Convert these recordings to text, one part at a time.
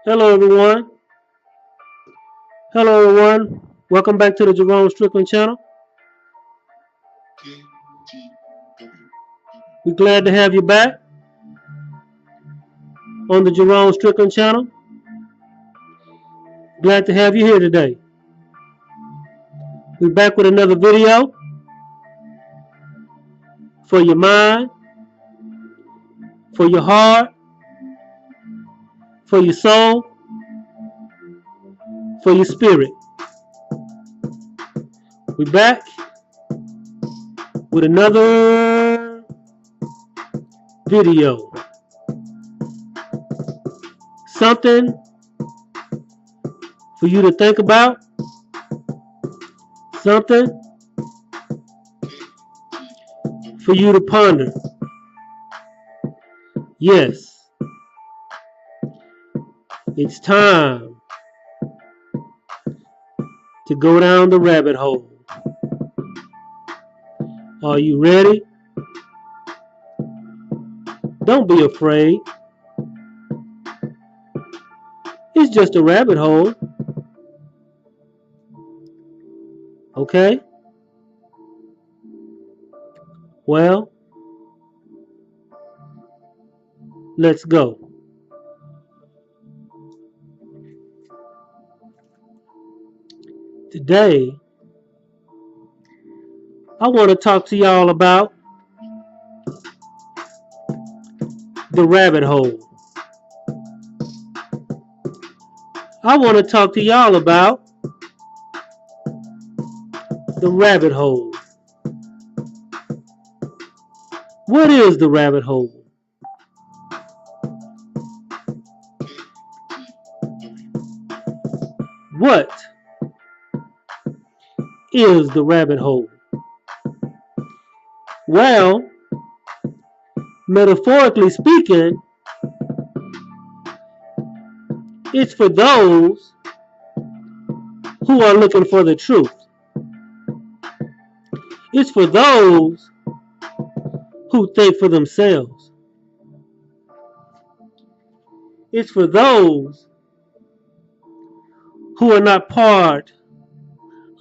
Hello, everyone. Hello, everyone. Welcome back to the Jerome Strickland channel. We're glad to have you back on the Jerome Strickland channel. Glad to have you here today. We're back with another video for your mind, for your heart, for your soul, for your spirit. We're back with another video. Something for you to think about. Something for you to ponder. Yes, it's time to go down the rabbit hole. Are you ready? Don't be afraid. It's just a rabbit hole. Okay? Well, let's go. Today, I want to talk to y'all about the rabbit hole. I want to talk to y'all about the rabbit hole. What is the rabbit hole? What is the rabbit hole? Well, metaphorically speaking, it's for those who are looking for the truth. It's for those who think for themselves. It's for those who are not part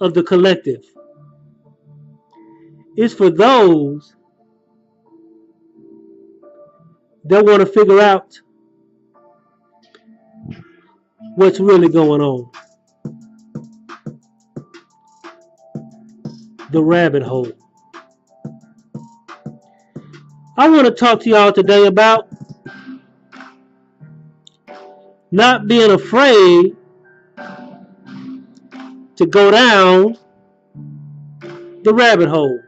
of the collective. It's for those that want to figure out what's really going on. The rabbit hole. I want to talk to y'all today about not being afraid to go down the rabbit hole.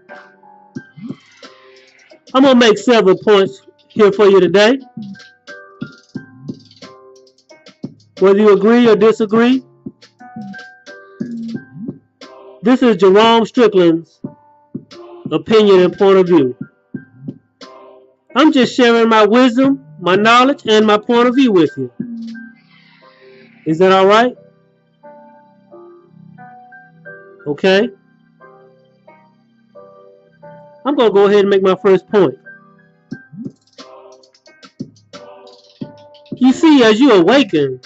I'm going to make several points here for you today. Whether you agree or disagree, this is Jerome Strickland's opinion and point of view. I'm just sharing my wisdom, my knowledge, and my point of view with you. Is that all right? Okay. I'm going to go ahead and make my first point. You see, as you awaken,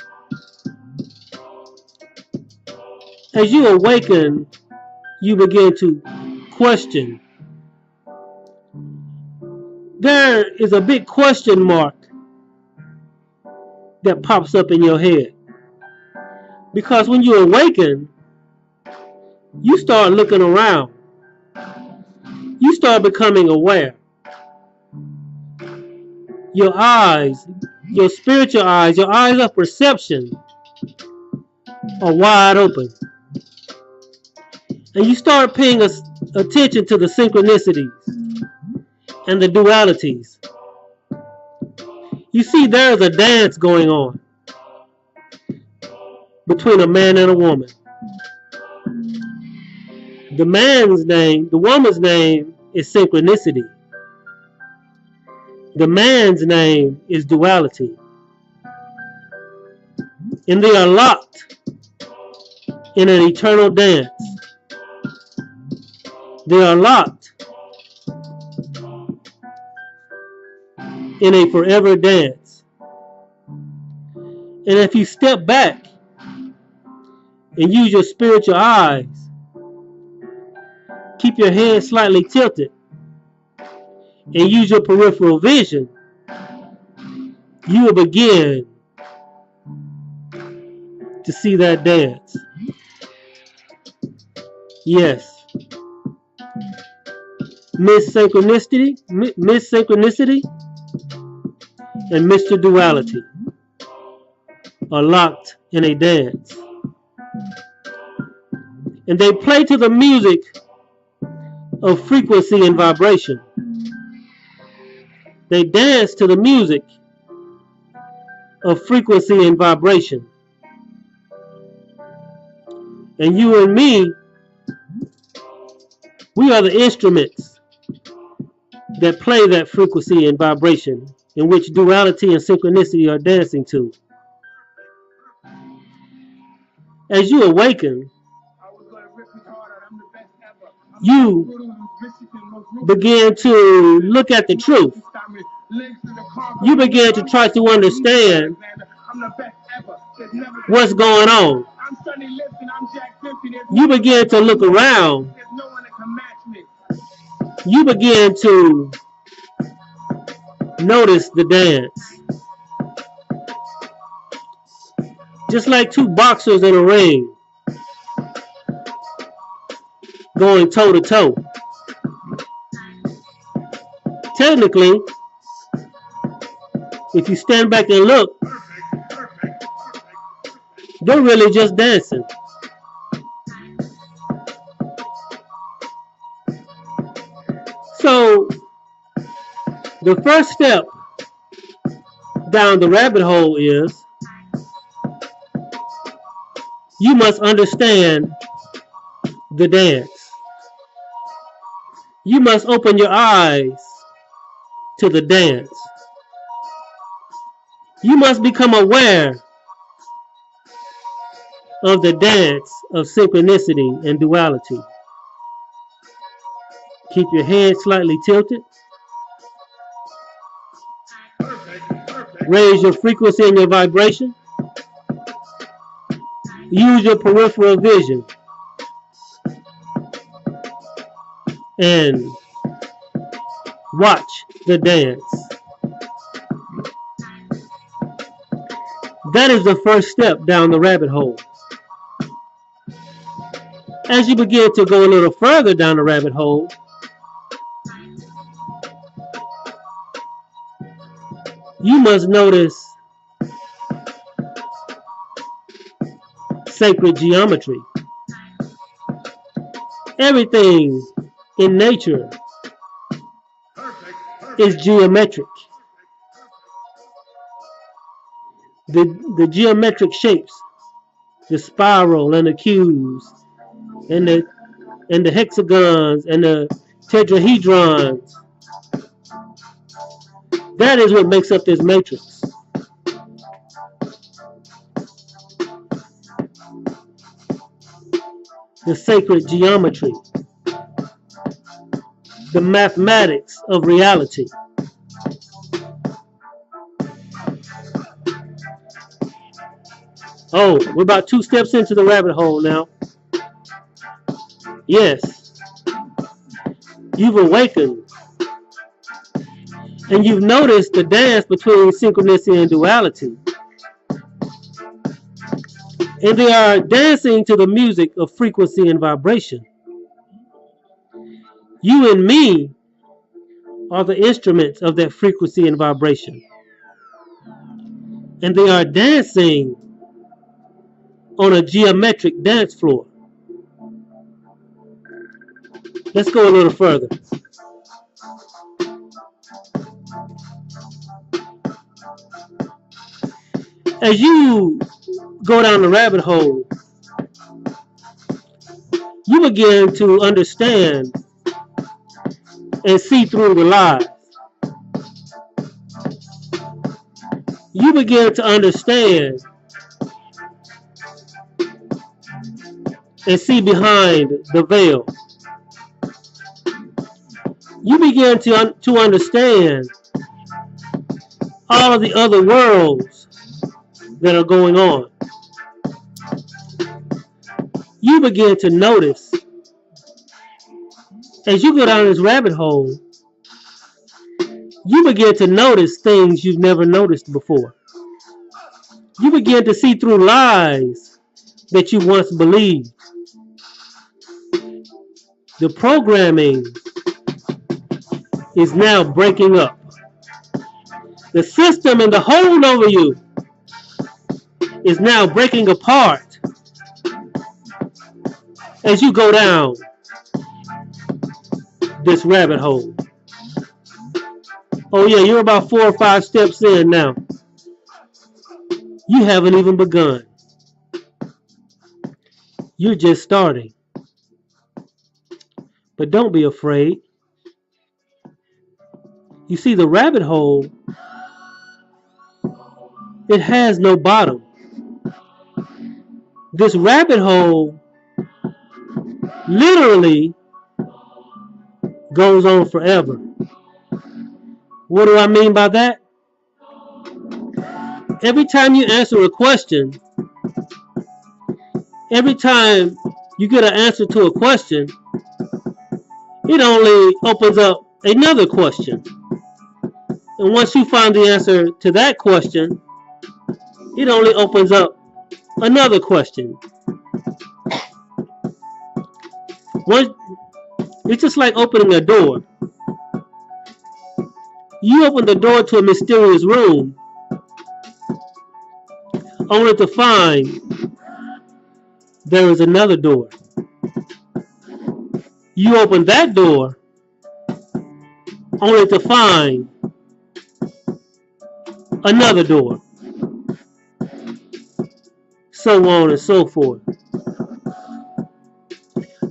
you begin to question. There is a big question mark that pops up in your head. Because when you awaken, you start looking around. You start becoming aware. Your eyes, your spiritual eyes, your eyes of perception are wide open. And you start paying attention to the synchronicities and the dualities. You see, there's a dance going on between a man and a woman. The woman's name is synchronicity. The man's name is duality. And they are locked in an eternal dance. They are locked in a forever dance. And if you step back and use your spiritual eyes, keep your head slightly tilted, and use your peripheral vision, you will begin to see that dance. Yes. Miss Synchronicity and Mr. Duality are locked in a dance. And they play to the music of frequency and vibration. They dance to the music of frequency and vibration. And you and me, we are the instruments that play that frequency and vibration in which duality and synchronicity are dancing to. As you awaken, you begin to look at the truth. You begin to try to understand what's going on. You begin to look around. You begin to notice the dance. Just like two boxers in a ring going toe to toe. Technically, if you stand back and look, they're really just dancing. So, the first step down the rabbit hole is you must understand the dance. You must open your eyes to the dance. You must become aware of the dance of synchronicity and duality. Keep your head slightly tilted. Raise your frequency and your vibration. Use your peripheral vision. And watch the dance. That is the first step down the rabbit hole. As you begin to go a little further down the rabbit hole, you must notice sacred geometry. Everything in nature is geometric. The geometric shapes, the spiral and the cubes, and the hexagons and the tetrahedrons. That is what makes up this matrix. The sacred geometry, the mathematics of reality. Oh, we're about 2 steps into the rabbit hole now. Yes, you've awakened. And you've noticed the dance between synchronicity and duality. And they are dancing to the music of frequency and vibration. You and me are the instruments of that frequency and vibration. And they are dancing on a geometric dance floor. Let's go a little further. As you go down the rabbit hole, you begin to understand and see through the lies. You begin to understand and see behind the veil. You begin to understand all of the other worlds that are going on. You begin to notice, as you go down this rabbit hole, you begin to notice things you've never noticed before. You begin to see through lies that you once believed. The programming is now breaking up. The system and the hold over you is now breaking apart as you go down this rabbit hole. Oh yeah, you're about 4 or 5 steps in now. You haven't even begun. You're just starting. But don't be afraid. You see, the rabbit hole, it has no bottom. This rabbit hole literally goes on forever. What do I mean by that? Every time you answer a question, every time you get an answer to a question, it only opens up another question. And once you find the answer to that question, it only opens up another question. It's just like opening a door. You open the door to a mysterious room, only to find there is another door. You open that door, only to find another door. So on and so forth.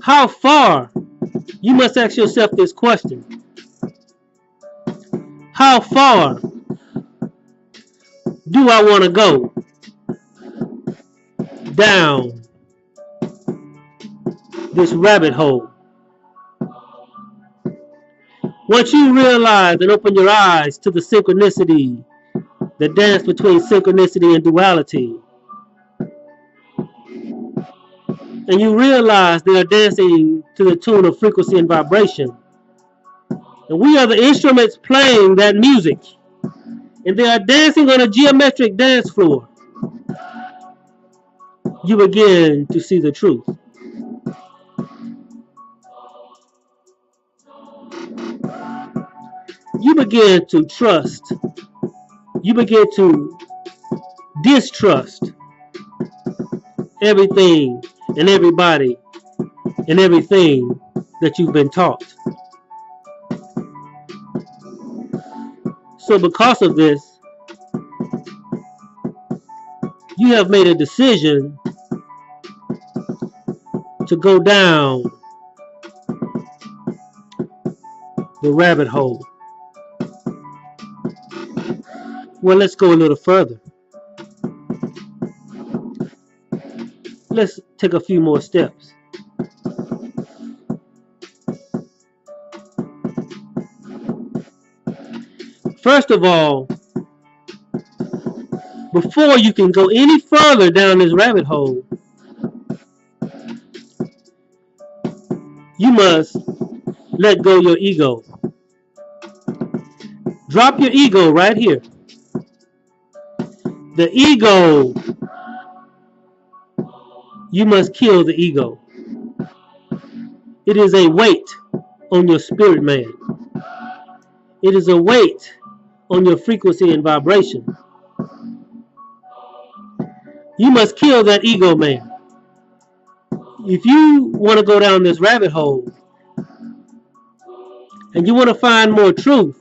How far? You must ask yourself this question. How far do I want to go down this rabbit hole? Once you realize and open your eyes to the synchronicity, the dance between synchronicity and duality, and you realize they are dancing to the tune of frequency and vibration, and we are the instruments playing that music, and they are dancing on a geometric dance floor, you begin to see the truth. You begin to trust. You begin to distrust everything and everybody and everything that you've been taught. So because of this, you have made a decision to go down the rabbit hole. Well, let's go a little further. Let's take a few more steps. First of all, before you can go any further down this rabbit hole, you must let go your ego. Drop your ego right here. The ego, you must kill the ego. It is a weight on your spirit man. It is a weight on your frequency and vibration. You must kill that ego man. If you want to go down this rabbit hole and you want to find more truth,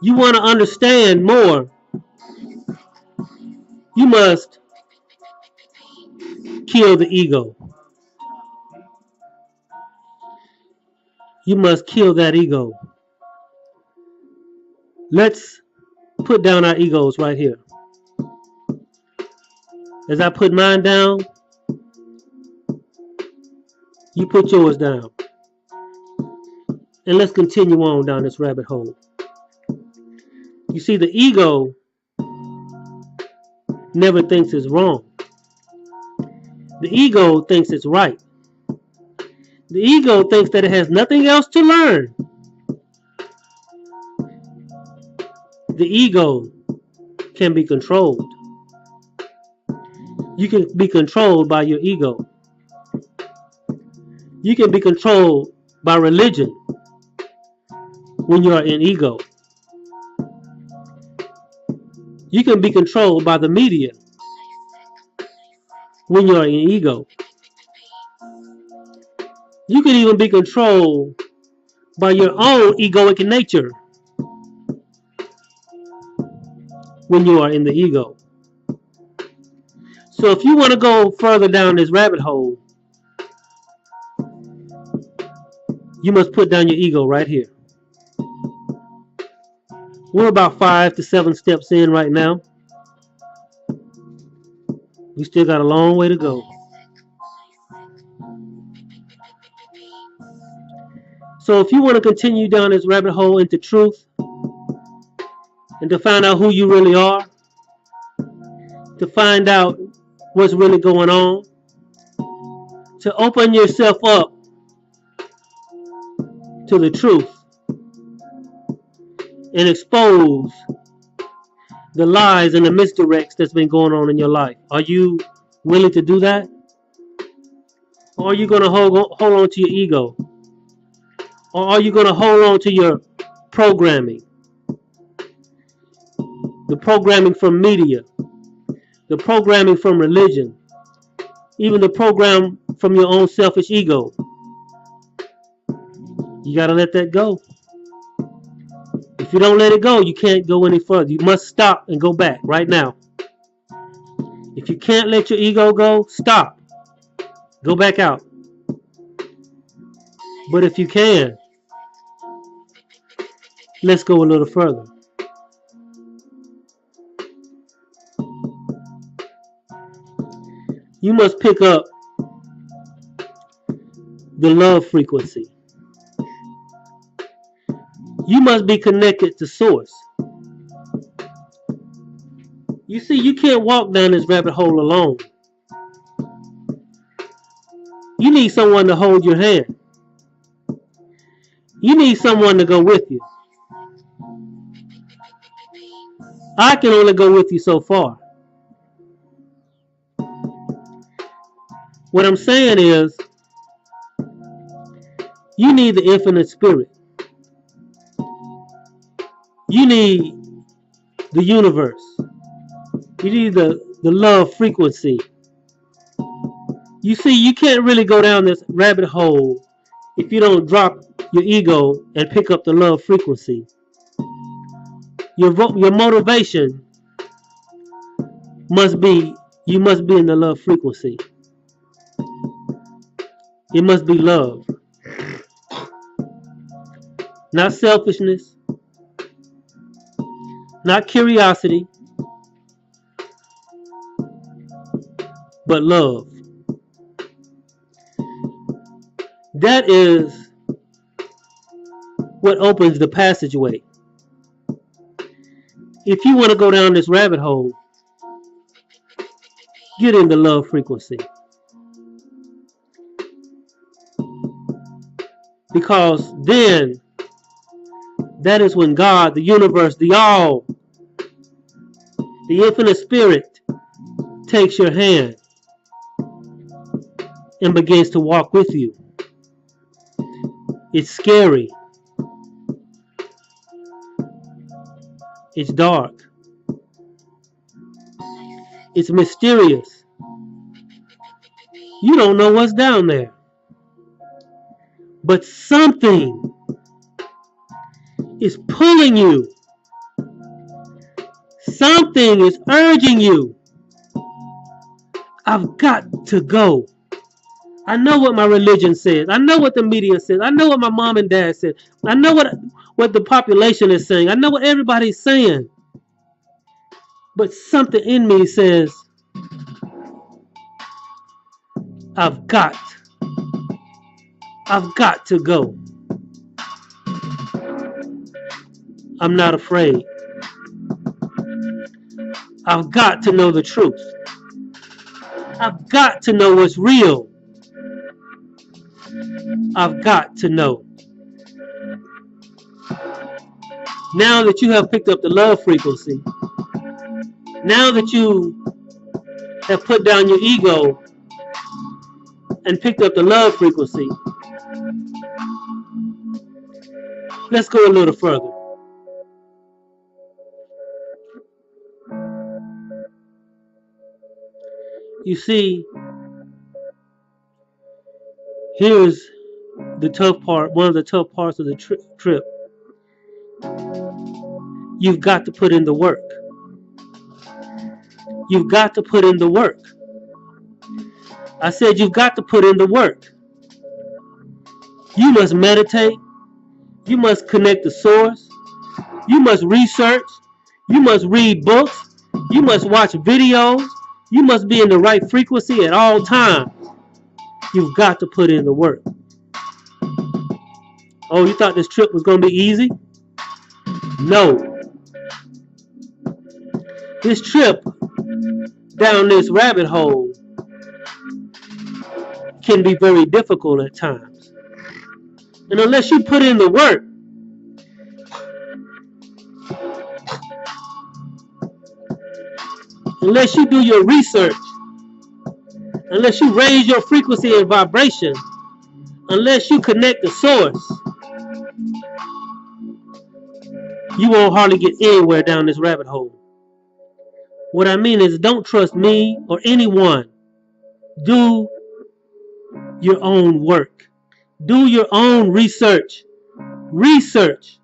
you want to understand more, you must kill the ego. You must kill that ego. Let's put down our egos right here. As I put mine down, you put yours down. And let's continue on down this rabbit hole. You see, the ego never thinks it's wrong. The ego thinks it's right. The ego thinks that it has nothing else to learn. The ego can be controlled. You can be controlled by your ego. You can be controlled by religion when you are in ego. You can be controlled by the media when you are in ego. You can even be controlled by your own egoic nature when you are in the ego. So if you want to go further down this rabbit hole, you must put down your ego right here. We're about 5 to 7 steps in right now. We still got a long way to go. So if you want to continue down this rabbit hole into truth and to find out who you really are, to find out what's really going on, to open yourself up to the truth and expose the lies and the misdirects that's been going on in your life. Are you willing to do that? Or are you going to hold on to your ego? Or are you going to hold on to your programming? The programming from media, the programming from religion, even the program from your own selfish ego. You got to let that go. If you don't let it go, you can't go any further. You must stop and go back right now. If you can't let your ego go, stop. Go back out. But if you can, let's go a little further. You must pick up the love frequency. You must be connected to source. You see, you can't walk down this rabbit hole alone. You need someone to hold your hand. You need someone to go with you. I can only go with you so far. What I'm saying is, you need the infinite spirit. You need the universe. You need the love frequency. You see, you can't really go down this rabbit hole if you don't drop your ego and pick up the love frequency. Your motivation must be, you must be in the love frequency. It must be love. Not selfishness. Not curiosity. But love. That is what opens the passageway. If you want to go down this rabbit hole, get in the love frequency. Because then, that is when God, the universe, the all, the infinite spirit takes your hand and begins to walk with you. It's scary. It's dark. It's mysterious. You don't know what's down there. But something is pulling you. Something is urging you. I've got to go. I know what my religion says. I know what the media says. I know what my mom and dad said. I know what the population is saying. I know what everybody's saying. But something in me says, I've got to go. I'm not afraid. I've got to know the truth. I've got to know what's real. I've got to know. Now that you have picked up the love frequency, now that you have put down your ego and picked up the love frequency, let's go a little further. You see, here's the tough part, one of the tough parts of the trip. You've got to put in the work. You've got to put in the work. I said you've got to put in the work. You must meditate. You must connect the source. You must research. You must read books. You must watch videos. You must be in the right frequency at all times. You've got to put in the work. Oh, you thought this trip was going to be easy? No. This trip down this rabbit hole can be very difficult at times. And unless you put in the work, unless you do your research, unless you raise your frequency and vibration, unless you connect the source, you won't hardly get anywhere down this rabbit hole. What I mean is, don't trust me or anyone. Do your own work. Do your own research. Research.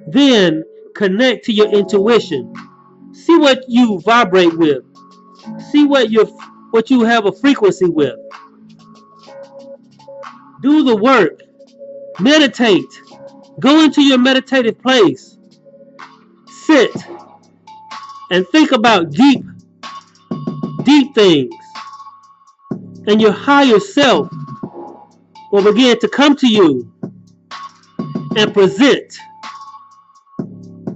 Then connect to your intuition. See what you vibrate with. See what you have a frequency with. Do the work. Meditate. Go into your meditative place. Sit and think about deep things. And your higher self will begin to come to you and present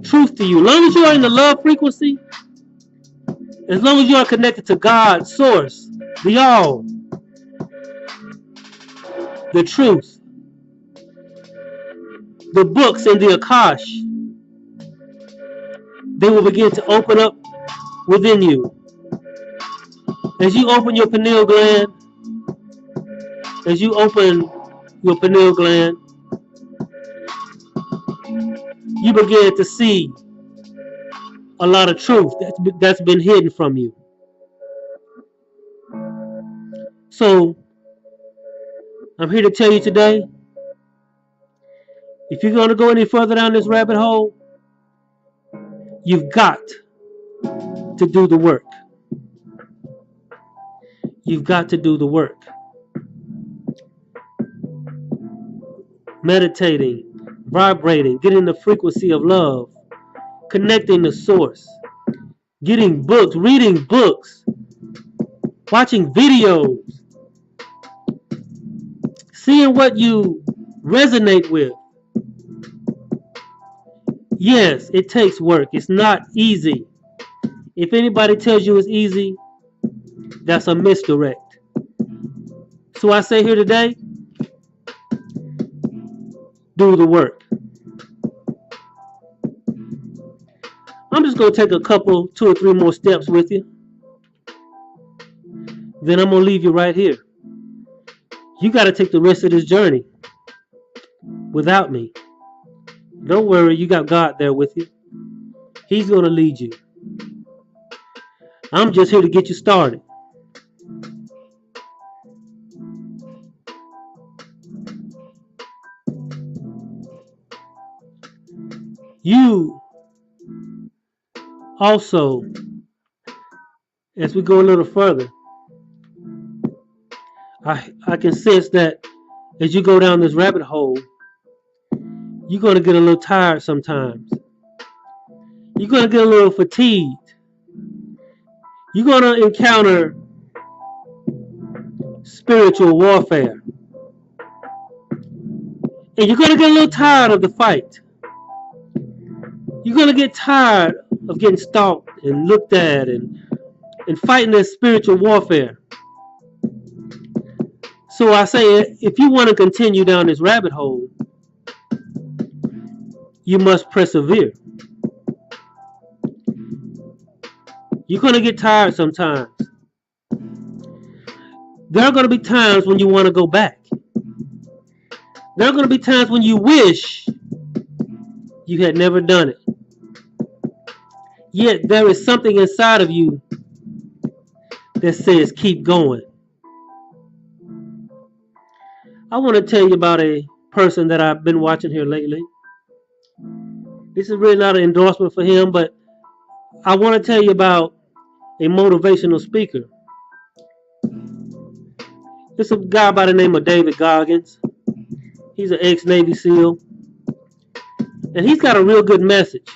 truth to you. As long as you are in the love frequency, as long as you are connected to God, source, the all, the truth, the books in the Akash, they will begin to open up within you. As you open your pineal gland, you begin to see a lot of truth that's been hidden from you. So, I'm here to tell you today, if you're going to go any further down this rabbit hole, you've got to do the work. You've got to do the work. Meditating, vibrating, getting the frequency of love, connecting the source, getting books, reading books, watching videos, seeing what you resonate with. Yes, it takes work. It's not easy. If anybody tells you it's easy, that's a misdirect. So I say here today, do the work. I'm just going to take a couple, 2 or 3 more steps with you. Then I'm going to leave you right here. You got to take the rest of this journey without me. Don't worry, you got God there with you. He's going to lead you. I'm just here to get you started. You also, as we go a little further, I can sense that as you go down this rabbit hole, you're going to get a little tired sometimes. You're going to get a little fatigued. You're going to encounter spiritual warfare. And you're going to get a little tired of the fight. You're going to get tired of getting stalked and looked at and fighting this spiritual warfare. So I say, if you want to continue down this rabbit hole, you must persevere. You're going to get tired sometimes. There are going to be times when you want to go back. There are going to be times when you wish you had never done it. Yet there is something inside of you that says keep going. I want to tell you about a person that I've been watching here lately. This is really not an endorsement for him, but I want to tell you about a motivational speaker. It's a guy by the name of David Goggins. He's an ex-Navy SEAL. And he's got a real good message.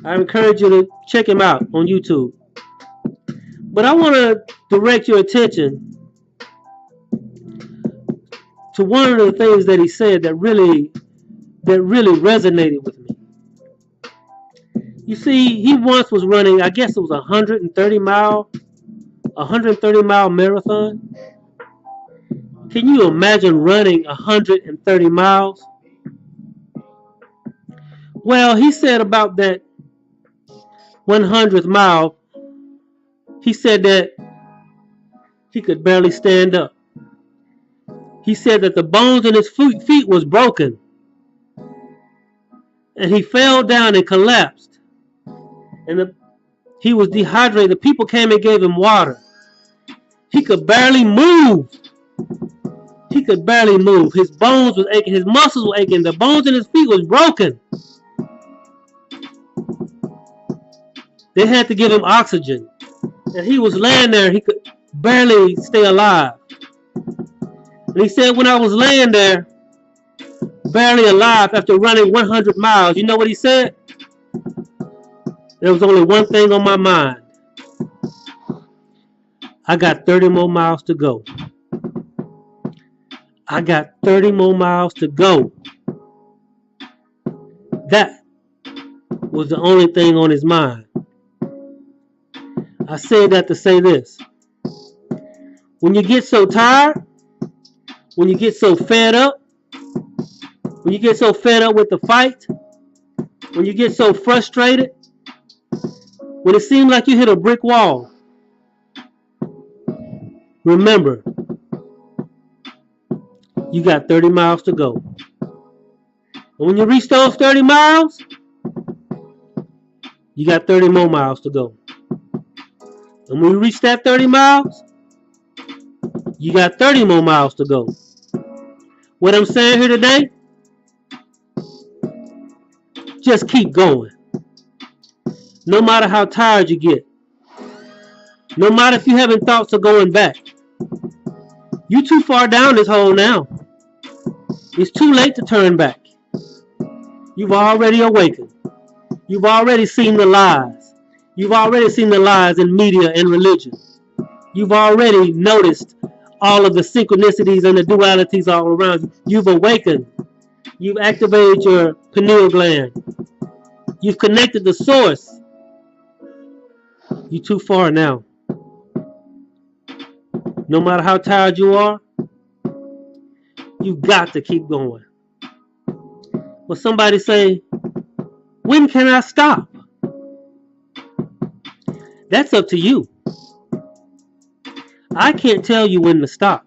I encourage you to check him out on YouTube. But I want to direct your attention to one of the things that he said that really resonated with me. You see, he once was running, I guess it was a 130 mile marathon. Can you imagine running 130 miles? Well, he said about that 100th mile, he said that he could barely stand up. He said that the bones in his feet was broken. And he fell down and collapsed. And he was dehydrated. The people came and gave him water. He could barely move. He could barely move. His bones was aching. His muscles were aching. The bones in his feet was broken. They had to give him oxygen. And he was laying there. He could barely stay alive. And he said, when I was laying there, barely alive after running 100 miles, you know what he said? There was only one thing on my mind. I got 30 more miles to go. I got 30 more miles to go. That was the only thing on his mind. I say that to say this. When you get so tired, when you get so fed up, when you get so fed up with the fight, when you get so frustrated, when it seems like you hit a brick wall, remember, you got 30 miles to go. And when you reach those 30 miles, you got 30 more miles to go. And when you reach that 30 miles, you got 30 more miles to go. What I'm saying here today, just keep going. No matter how tired you get. No matter if you having thoughts of going back. You're too far down this hole now. It's too late to turn back. You've already awakened. You've already seen the lies. You've already seen the lies in media and religion. You've already noticed all of the synchronicities and the dualities all around you. You've awakened. You've activated your pineal gland. You've connected the source. You're too far now. No matter how tired you are, you've got to keep going. Well, somebody say, when can I stop? That's up to you. I can't tell you when to stop.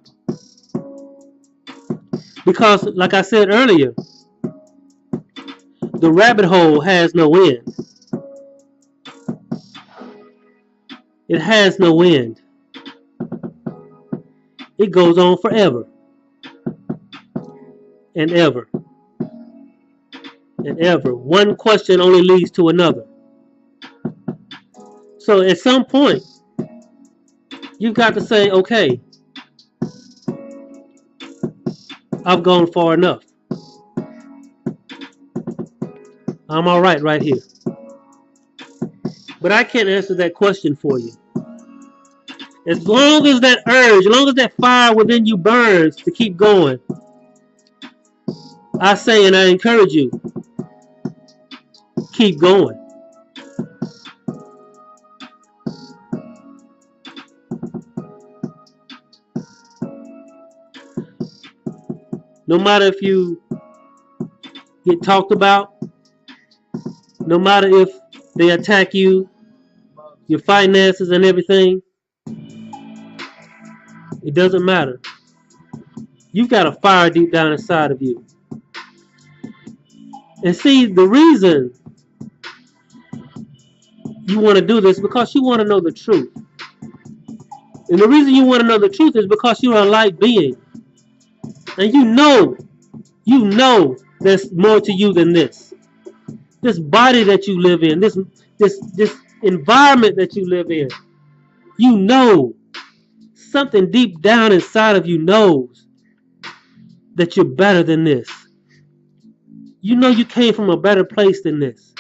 Because, like I said earlier, the rabbit hole has no end. It has no end. It goes on forever. And ever. And ever. One question only leads to another. So at some point, you've got to say, okay, I've gone far enough. I'm all right here. But I can't answer that question for you. As long as that urge, as long as that fire within you burns to keep going, I say and I encourage you, keep going. No matter if you get talked about, no matter if they attack you, your finances and everything, it doesn't matter. You've got a fire deep down inside of you. And see, the reason you want to do this is because you want to know the truth. And the reason you want to know the truth is because you're a light being. And you know there's more to you than this. This body that you live in, this environment that you live in, you know, something deep down inside of you knows that you're better than this. You know you came from a better place than this.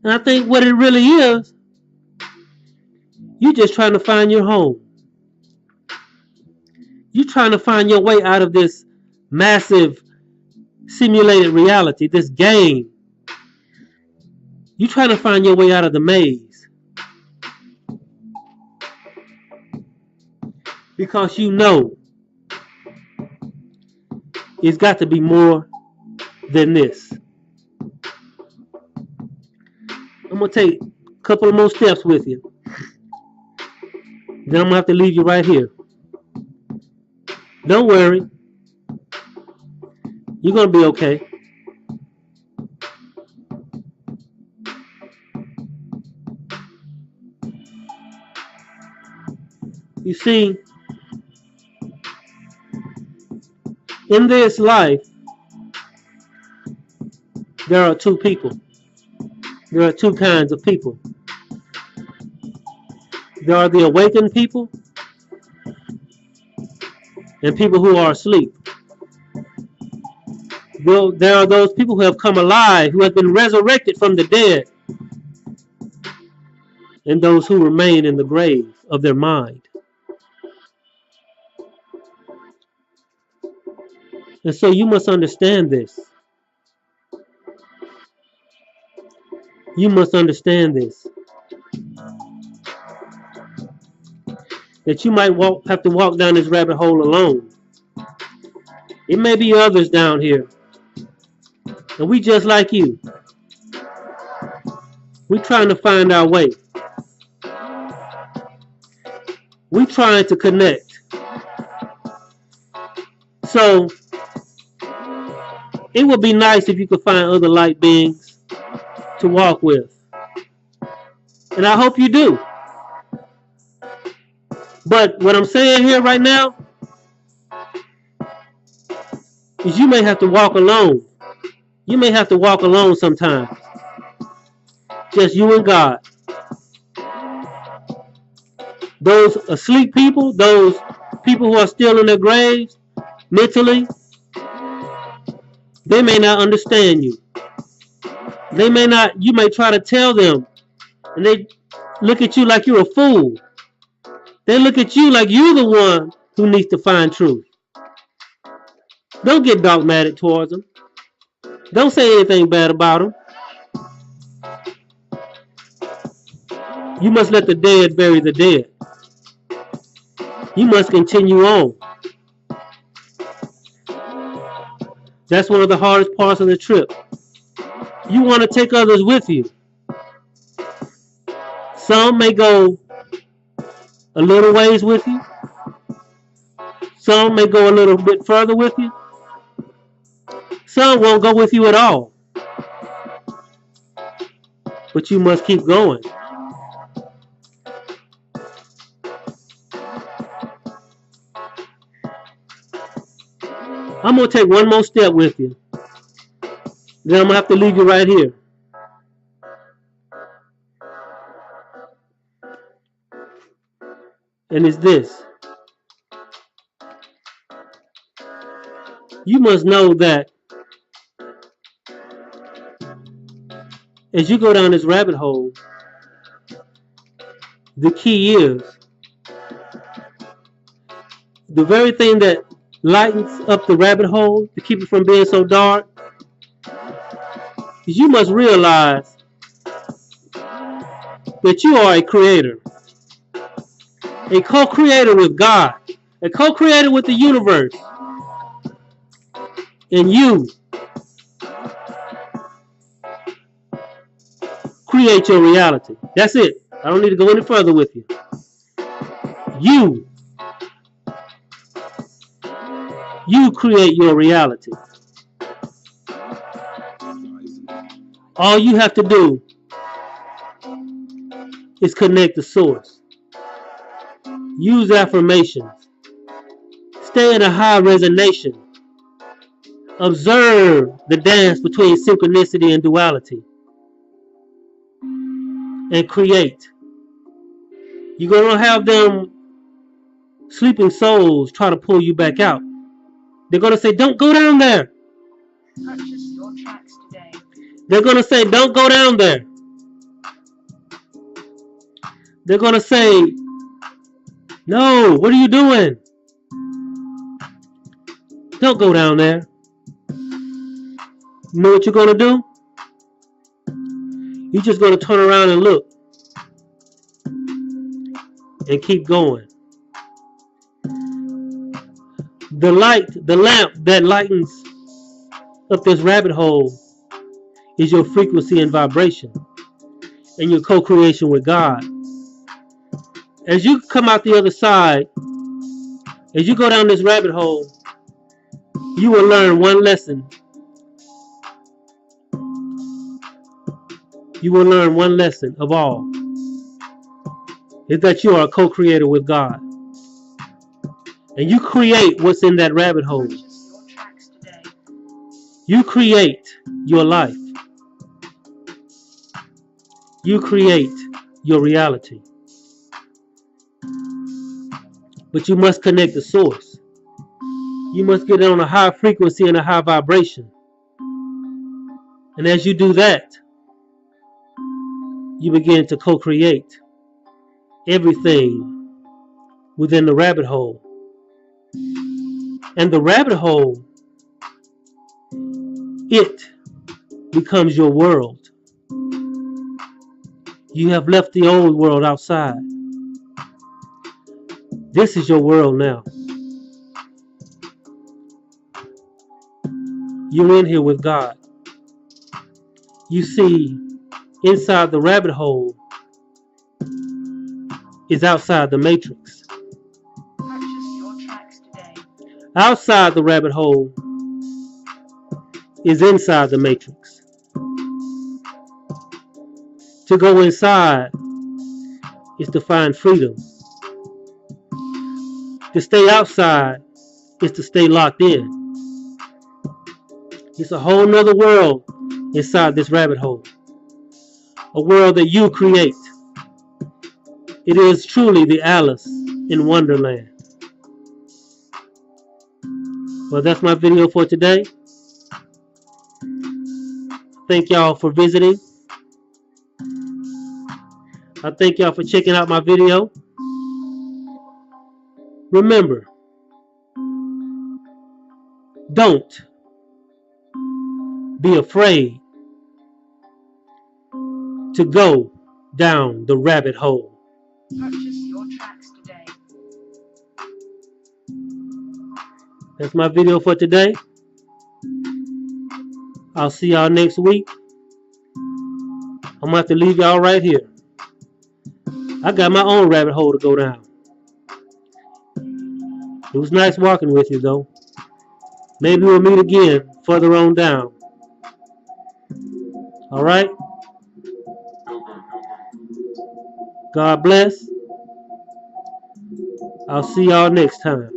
And I think what it really is, you're just trying to find your home. You're trying to find your way out of this massive simulated reality, this game. You're trying to find your way out of the maze. Because you know it's got to be more than this. I'm going to take a couple of more steps with you. Then I'm going to have to leave you right here. Don't worry. You're going to be okay. You see, in this life, there are two people. There are two kinds of people. There are the awakened people and people who are asleep. There are those people who have come alive, who have been resurrected from the dead, and those who remain in the grave of their mind. And so you must understand this. You must understand this. That you might have to walk down this rabbit hole alone. It may be others down here. And we just like you. We're trying to find our way. We're trying to connect. So, it would be nice if you could find other light beings to walk with. And I hope you do. But what I'm saying here right now is you may have to walk alone. You may have to walk alone sometimes. Just you and God. Those asleep people, those people who are still in their graves mentally, they may not understand you. They may not, you may try to tell them, and they look at you like you're a fool. They look at you like you're the one who needs to find truth. Don't get dogmatic towards them. Don't say anything bad about them. You must let the dead bury the dead. You must continue on. That's one of the hardest parts of the trip. You want to take others with you. Some may go a little ways with you. Some may go a little bit further with you. Some won't go with you at all. But you must keep going. I'm going to take one more step with you. Then I'm going to have to leave you right here. And it's this. You must know that as you go down this rabbit hole, the key is the very thing that lightens up the rabbit hole to keep it from being so dark is you must realize that you are a creator, a co-creator with God, a co-creator with the universe. And you create your reality. That's it. I don't need to go any further with you. You create your reality. All you have to do is connect the source. Use affirmations. Stay in a high resonation. Observe the dance between synchronicity and duality. And create. You're going to have them sleeping souls try to pull you back out. They're going to say, don't go down there. Purchase your tracks today. They're going to say, don't go down there. They're going to say, no, what are you doing? Don't go down there. You know what you're going to do? You're just going to turn around and look. And keep going. The lamp that lightens up this rabbit hole is your frequency and vibration and your co-creation with God. As you come out the other side, as you go down this rabbit hole, you will learn one lesson. You will learn one lesson of all. Is that you are a co-creator with God. And you create what's in that rabbit hole. You create your life. You create your reality. But you must connect the source. You must get on a high frequency and a high vibration. And as you do that, you begin to co-create everything within the rabbit hole. And the rabbit hole, it becomes your world. You have left the old world outside. This is your world now. You're in here with God. You see, inside the rabbit hole is outside the matrix. Purchase your tracks today. Outside the rabbit hole is inside the matrix. To go inside is to find freedom. To stay outside is to stay locked in. It's a whole nother world inside this rabbit hole. A world that you create. It is truly the Alice in Wonderland. Well, that's my video for today. Thank y'all for visiting. I thank y'all for checking out my video. Remember, don't be afraid to go down the rabbit hole. Purchase your tracks today. That's my video for today. I'll see y'all next week. I'm going to have to leave y'all right here. I got my own rabbit hole to go down. It was nice walking with you, though. Maybe we'll meet again further on down. All right? God bless. I'll see y'all next time.